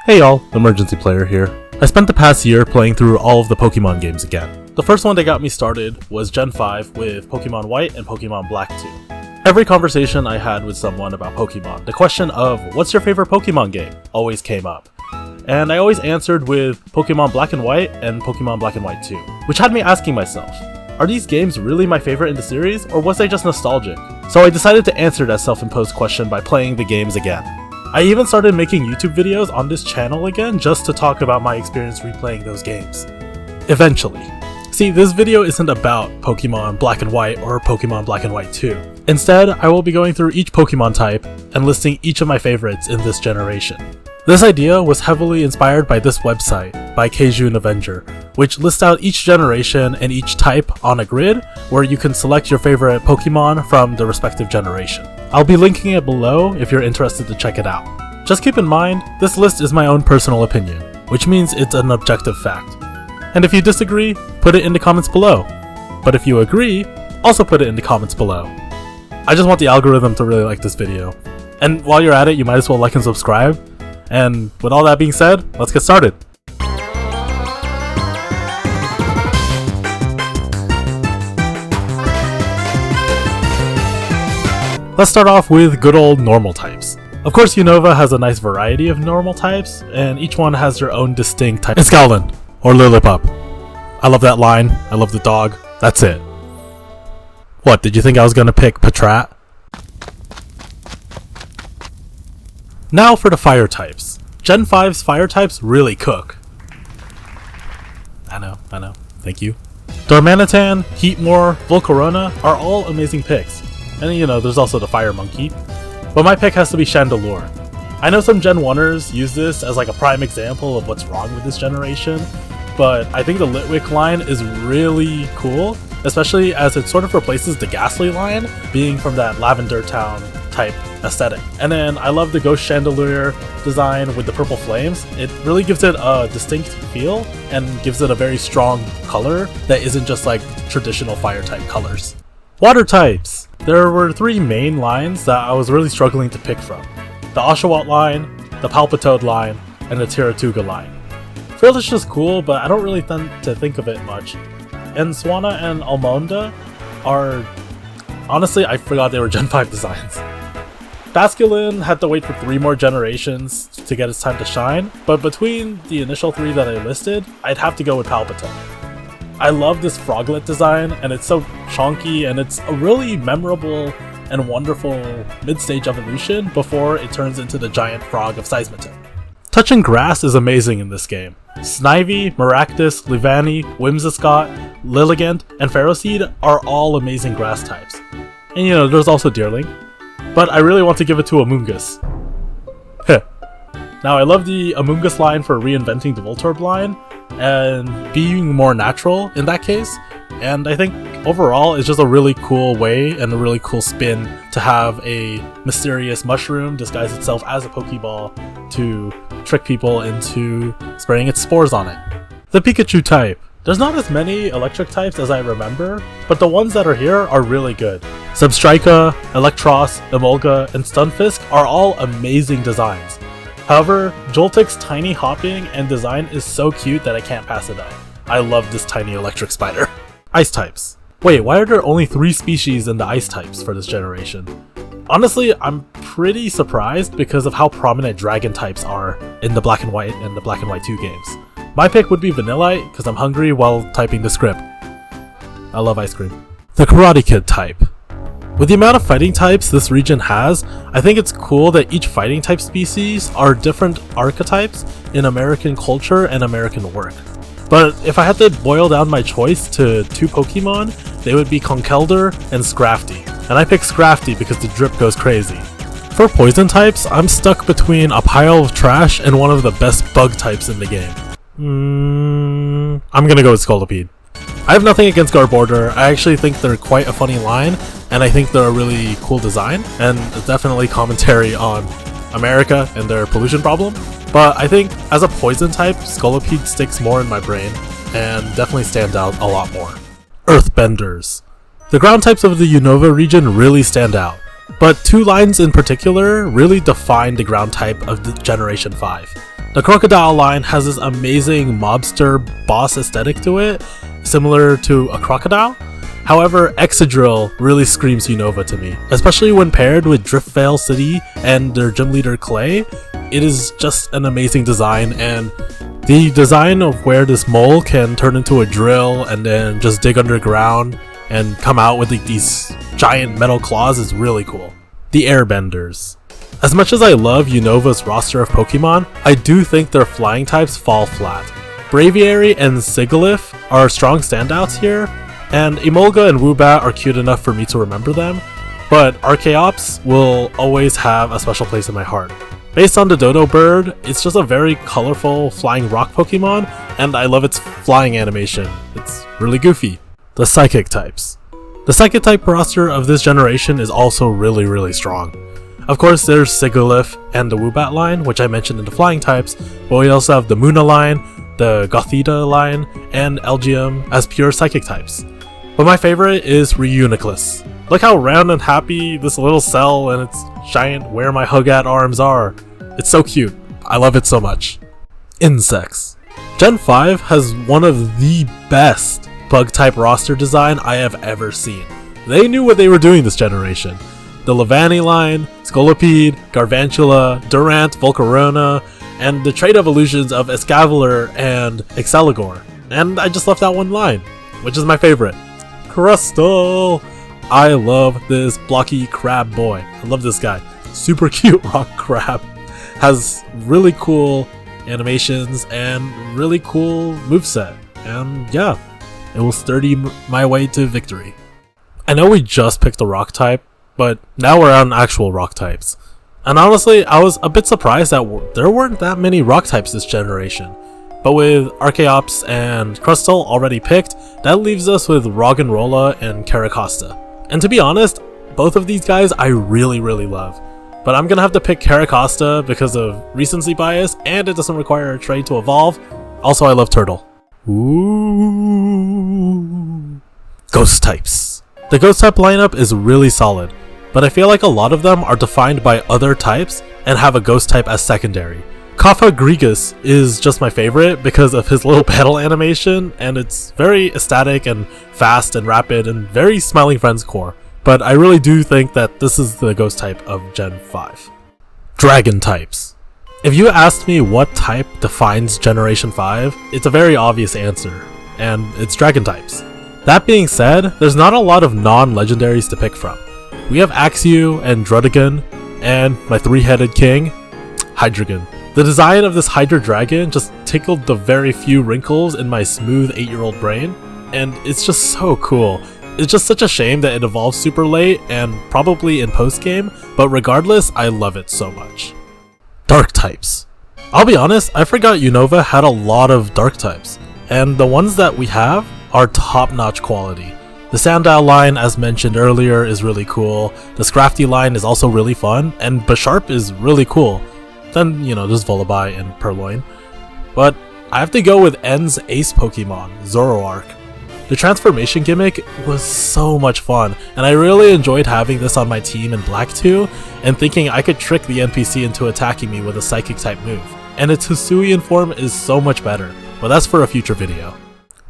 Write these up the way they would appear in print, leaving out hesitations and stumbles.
Hey y'all, Emergency Player here. I spent the past year playing through all of the Pokemon games again. The first one that got me started was Gen 5 with Pokemon White and Pokemon Black 2. Every conversation I had with someone about Pokemon, the question of what's your favorite Pokemon game always came up. And I always answered with Pokemon Black and White and Pokemon Black and White 2, which had me asking myself, are these games really my favorite in the series, or was I just nostalgic? So I decided to answer that self-imposed question by playing the games again. I even started making YouTube videos on this channel again just to talk about my experience replaying those games. Eventually. See, this video isn't about Pokemon Black and White or Pokemon Black and White 2. Instead, I will be going through each Pokemon type and listing each of my favorites in this generation. This idea was heavily inspired by this website by Keijun Avenger, which lists out each generation and each type on a grid where you can select your favorite Pokemon from the respective generation. I'll be linking it below if you're interested to check it out. Just keep in mind, this list is my own personal opinion, which means it's an objective fact. And if you disagree, put it in the comments below. But if you agree, also put it in the comments below. I just want the algorithm to really like this video. And while you're at it, you might as well like and subscribe. And with all that being said, let's get started. Let's start off with good old normal types. Of course, Unova has a nice variety of normal types, and each one has their own distinct type. It's Scowlin, or Lillipup. I love that line, I love the dog, that's it. What, did you think I was gonna pick Patrat? Now for the fire types. Gen 5's fire types really cook. I know, thank you. Darmanitan, Heatmore, Volcarona are all amazing picks. And you know, there's also the Fire Monkey. But my pick has to be Chandelure. I know some Gen 1ers use this as like a prime example of what's wrong with this generation, but I think the Litwick line is really cool, especially as it sort of replaces the Ghastly line, being from that Lavender Town type aesthetic. And then I love the Ghost Chandelure design with the purple flames. It really gives it a distinct feel and gives it a very strong color that isn't just like traditional fire type colors. Water types! There were three main lines that I was really struggling to pick from. The Oshawott line, the Palpitoad line, and the Tiratuga line. Frillish is cool, but I don't really tend to think of it much. And Swanna and Almonda are... honestly, I forgot they were Gen 5 designs. Basculin had to wait for 3 more generations to get its time to shine, but between the initial 3 that I listed, I'd have to go with Palpitoad. I love this froglet design, and it's so chonky, and it's a really memorable and wonderful mid-stage evolution before it turns into the giant frog of Seismitoad. Touching grass is amazing in this game. Snivy, Maractus, Livani, Whimsicott, Lilligant, and Ferroseed are all amazing grass types. And you know, there's also Deerling. But I really want to give it to Amoonguss. Heh. Now I love the Amoonguss line for reinventing the Voltorb line, and being more natural in that case, and I think overall it's just a really cool way and a really cool spin to have a mysterious mushroom disguise itself as a Pokeball to trick people into spraying its spores on it. The Pikachu type. There's not as many electric types as I remember, but the ones that are here are really good. Substrika, Electros, Emolga, and Stunfisk are all amazing designs. However, Joltik's tiny hopping and design is so cute that I can't pass it up. I love this tiny electric spider. Ice types. Wait, why are there only 3 species in the ice types for this generation? Honestly, I'm pretty surprised because of how prominent dragon types are in the Black and White and the Black and White 2 games. My pick would be Vanillite because I'm hungry while typing the script. I love ice cream. The Karate Kid type. With the amount of fighting types this region has, I think it's cool that each fighting type species are different archetypes in American culture and American work. But if I had to boil down my choice to 2 Pokemon, they would be Conkeldurr and Scrafty. And I picked Scrafty because the drip goes crazy. For poison types, I'm stuck between a pile of trash and one of the best bug types in the game. I'm gonna go with Scolipede. I have nothing against Garbodor. I actually think they're quite a funny line, and I think they're a really cool design, and definitely commentary on America and their pollution problem. But I think as a poison type, Scolipede sticks more in my brain, and definitely stands out a lot more. Earthbenders. The ground types of the Unova region really stand out. But two lines in particular really define the ground type of the Generation 5. The crocodile line has this amazing mobster boss aesthetic to it, similar to a crocodile. However, Excadrill really screams Unova to me, especially when paired with Driftveil City and their gym leader Clay. It is just an amazing design, and the design of where this mole can turn into a drill and then just dig underground and come out with like these giant metal claws is really cool. The Airbenders. As much as I love Unova's roster of Pokemon, I do think their flying types fall flat. Braviary and Sigilyph are strong standouts here, and Emolga and Woobat are cute enough for me to remember them, but Archaeops will always have a special place in my heart. Based on the Dodo bird, it's just a very colorful flying rock Pokemon, and I love its flying animation. It's really goofy. The Psychic types. The Psychic type roster of this generation is also really strong. Of course, there's Sigilyph and the Woobat line, which I mentioned in the flying types, but we also have the Munna line, the Gothita line, and Elgyem as pure Psychic types. But my favorite is Reuniclus. Look how round and happy this little cell and its giant where my hug at arms are. It's so cute. I love it so much. Insects. Gen 5 has one of the best bug type roster design I have ever seen. They knew what they were doing this generation. The Levani line, Scolipede, Garvantula, Durant, Volcarona, and the trait evolutions of Escavalier and Exceligor. And I just left out one line, which is my favorite. Crustle! I love this blocky crab boy. I love this guy. Super cute rock crab. Has really cool animations and really cool moveset. And yeah, it will sturdy my way to victory. I know we just picked the rock type, but now we're on actual rock types. And honestly, I was a bit surprised that there weren't that many rock types this generation. But with Archaeops and Crustle already picked, that leaves us with Roggenrola and Caracosta. And to be honest, both of these guys I really love. But I'm gonna have to pick Caracosta because of recency bias, and it doesn't require a trade to evolve. Also, I love Turtle. Ooh. Ghost types. The Ghost type lineup is really solid, but I feel like a lot of them are defined by other types and have a Ghost type as secondary. Kaffa Grigus is just my favorite because of his little battle animation, and it's very ecstatic and fast and rapid and very Smiling Friends core. But I really do think that this is the Ghost type of Gen 5. Dragon types. If you asked me what type defines Generation 5, it's a very obvious answer, and it's Dragon types. That being said, there's not a lot of non-legendaries to pick from. We have Axew and Druddigon, and my three-headed king, Hydreigon. The design of this Hydra Dragon just tickled the very few wrinkles in my smooth 8-year-old brain, and it's just so cool. It's just such a shame that it evolved super late and probably in post-game, but regardless, I love it so much. Dark types. I'll be honest, I forgot Unova had a lot of dark types, and the ones that we have are top-notch quality. The Sandile line, as mentioned earlier, is really cool. The Scrafty line is also really fun, and Bisharp is really cool. Then, there's Volibeye and Purloin. But I have to go with N's ace Pokemon, Zoroark. The transformation gimmick was so much fun, and I really enjoyed having this on my team in Black 2, and thinking I could trick the NPC into attacking me with a Psychic type move. And its Hisuian form is so much better, but that's for a future video.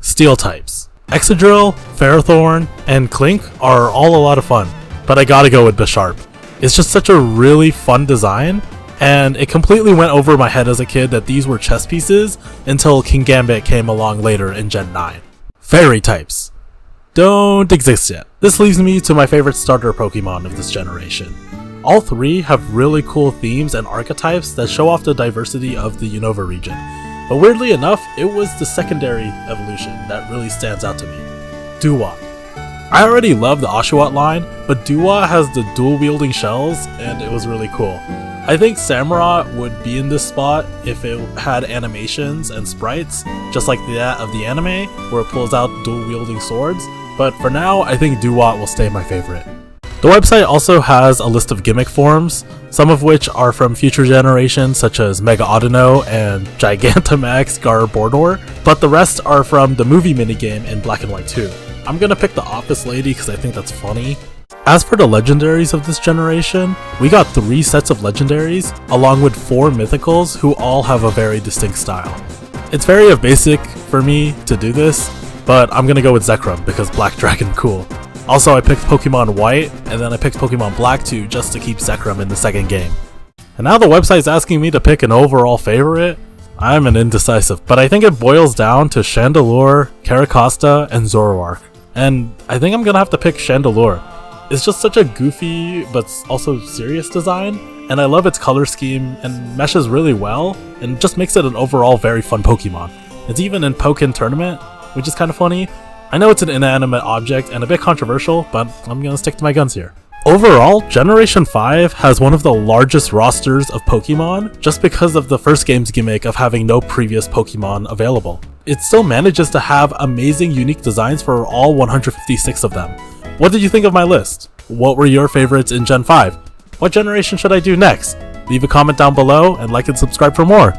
Steel types. Excadrill, Ferrothorn, and Clink are all a lot of fun, but I gotta go with Bisharp. It's just such a really fun design, and it completely went over my head as a kid that these were chess pieces until King Gambit came along later in Gen 9. Fairy types don't exist yet. This leaves me to my favorite starter Pokemon of this generation. All three have really cool themes and archetypes that show off the diversity of the Unova region. But weirdly enough, it was the secondary evolution that really stands out to me. Dewott. I already love the Oshawott line, but Dewott has the dual-wielding shells, and it was really cool. I think Samurott would be in this spot if it had animations and sprites, just like that of the anime, where it pulls out dual-wielding swords, but for now, I think Dewott will stay my favorite. The website also has a list of gimmick forms, some of which are from future generations such as Mega Audino and Gigantamax Garbodor, but the rest are from the movie minigame in Black and White 2. I'm gonna pick the Office Lady because I think that's funny, As for the legendaries of this generation, we got 3 sets of legendaries, along with 4 mythicals who all have a very distinct style. It's very basic for me to do this, but I'm gonna go with Zekrom because Black Dragon cool. Also, I picked Pokemon White, and then I picked Pokemon Black too, just to keep Zekrom in the second game. And now the website's asking me to pick an overall favorite. I'm an indecisive, but I think it boils down to Chandelure, Caracosta, and Zoroark. And I think I'm gonna have to pick Chandelure. It's just such a goofy, but also serious design, and I love its color scheme and meshes really well, and just makes it an overall very fun Pokemon. It's even in Pokken Tournament, which is kind of funny. I know it's an inanimate object and a bit controversial, but I'm gonna stick to my guns here. Overall, Generation 5 has one of the largest rosters of Pokemon just because of the first game's gimmick of having no previous Pokemon available. It still manages to have amazing unique designs for all 156 of them. What did you think of my list? What were your favorites in Gen 5? What generation should I do next? Leave a comment down below and like and subscribe for more.